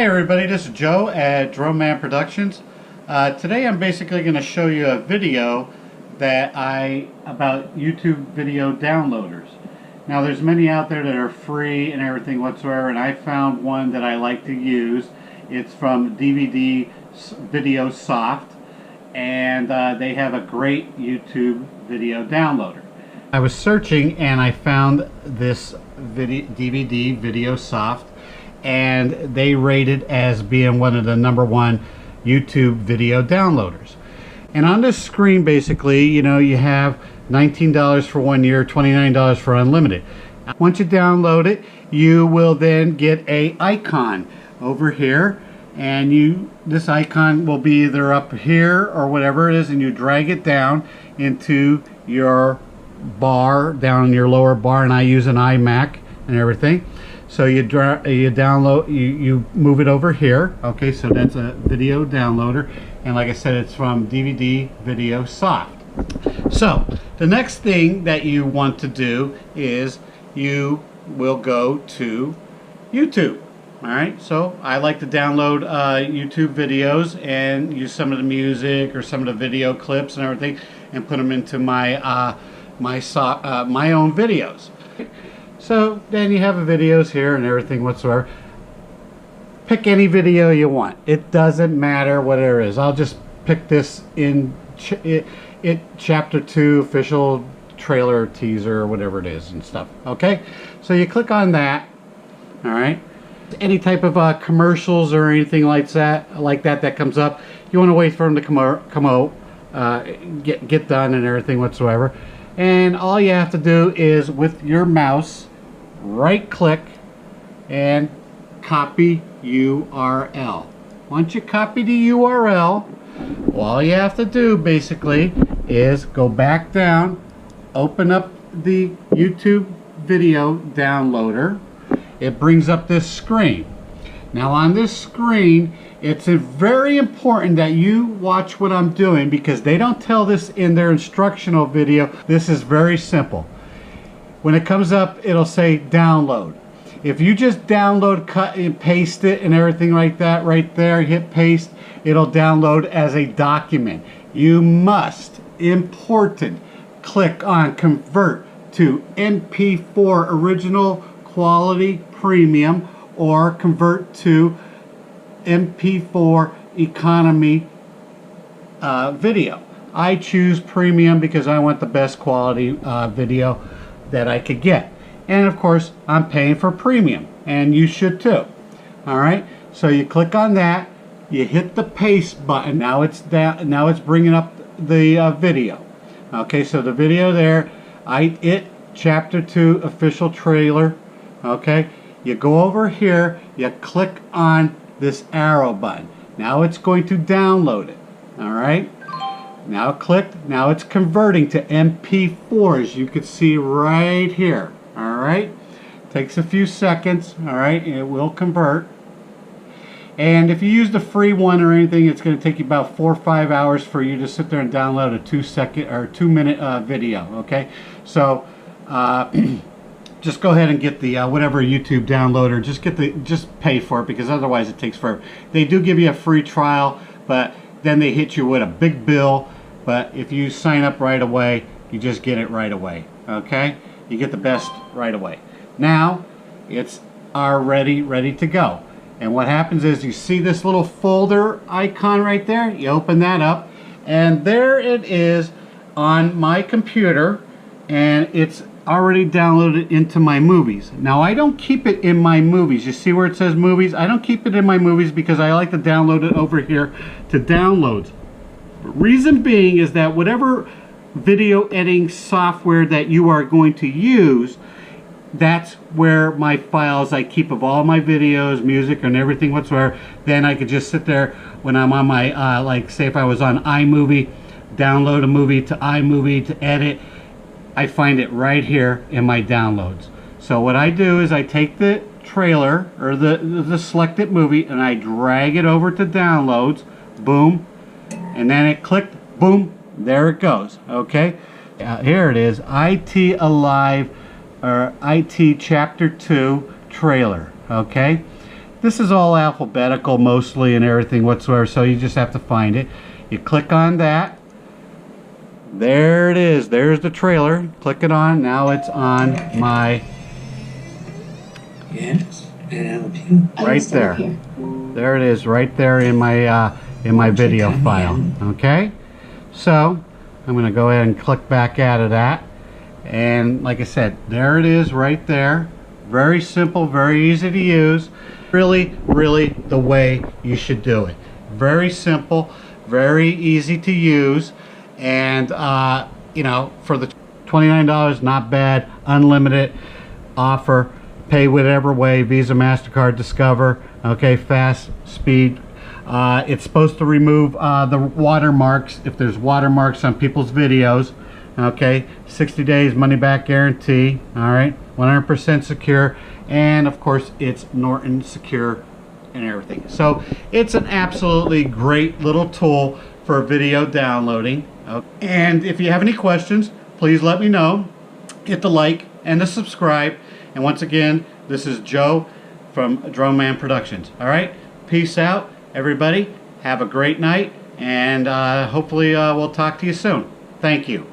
everybody, this is Joe at Drone Man Productions. Today I'm basically going to show you a video about YouTube video downloaders. Now there's many out there that are free and everything whatsoever, and I found one that I like to use. It's from DVD Video Soft, and they have a great YouTube video downloader. I was searching and I found this DVD Video Soft, and they rate it as being one of the #1 YouTube video downloaders. And on this screen, basically, you know, you have $19 for 1 year, $29 for unlimited. Once you download it, you will then get a icon over here, and this icon will be either up here or whatever it is, and you drag it down into your bar, down in your lower bar, and I use an iMac and everything. So you download, you move it over here. Okay, so that's a video downloader, and like I said, it's from DVD Video Soft. So the next thing that you want to do is you will go to YouTube. All right, so I like to download YouTube videos and use some of the music or some of the video clips and everything, and put them into my my own videos. So then you have the videos here and everything whatsoever. Pick any video you want. It doesn't matter what it is. I'll just pick this in chapter 2 official trailer teaser or whatever it is and stuff. Okay, so you click on that. All right, any type of commercials or anything like that comes up, you want to wait for them to come out, get done and everything whatsoever. And all you have to do is, with your mouse, right click and copy URL. Once you copy the URL, all you have to do basically is go back down, open up the YouTube video downloader. It brings up this screen. Now on this screen, it's very important that you watch what I'm doing, because they don't tell this in their instructional video. This is very simple. When it comes up, it'll say download. If you just download, cut and paste it and everything like that right there, hit paste, it'll download as a document. You must, important, click on convert to MP4 original quality premium, or convert to MP4 economy video. I choose premium because I want the best quality video that I could get, and of course I'm paying for premium, and you should too. All right, so you click on that, you hit the paste button. Now it's down, now it's bringing up the video. Okay, so the video there, chapter 2 official trailer. Okay, you go over here, you click on this arrow button. Now it's going to download it. All right, now click, now it's converting to MP4, as you can see right here. All right, takes a few seconds. All right, it will convert. And if you use the free one or anything, it's going to take you about 4 or 5 hours for you to sit there and download a 2-minute video. Okay, so just go ahead and get the whatever YouTube downloader. Just pay for it, because otherwise it takes forever. They do give you a free trial, but then they hit you with a big bill. But if you sign up right away, you just get it right away. Okay, you get the best right away. Now it's already ready to go. And what happens is, you see this little folder icon right there? You open that up, and there it is on my computer, and it's already downloaded into my movies. Now I don't keep it in my movies. You see where it says movies? I don't keep it in my movies because I like to download it over here to downloads. Reason being is that whatever video editing software that you are going to use, that's where my files I keep of all my videos, music, and everything whatsoever. Then I could just sit there when I'm on my, like say if I was on iMovie, download a movie to iMovie to edit. I find it right here in my downloads. So what I do is I take the trailer or the selected movie, and I drag it over to downloads, boom, and then it clicked, boom, there it goes. Okay, here it is, IT Alive, or IT Chapter 2 trailer. Okay, This is all alphabetical mostly and everything whatsoever, so you just have to find it. You click on that. There it is. There's the trailer. Click it on. Now it's on my... Yes, and right there. There it is, right there in my video file. Okay, so I'm going to go ahead and click back out of that, and like I said, there it is, right there. Very simple, very easy to use. Really, really the way you should do it. Very simple, very easy to use, and you know, for the $29, not bad. Unlimited offer. Pay whatever way, Visa, MasterCard, Discover, okay, fast, speed. It's supposed to remove the watermarks, if there's watermarks on people's videos, okay. 60 days money back guarantee, all right, 100% secure, and of course it's Norton secure and everything. So it's an absolutely great little tool for video downloading. And if you have any questions, please let me know. Hit the like and the subscribe. And once again, this is Joe from Drone Man Productions. All right, peace out, everybody. Have a great night, and hopefully we'll talk to you soon. Thank you.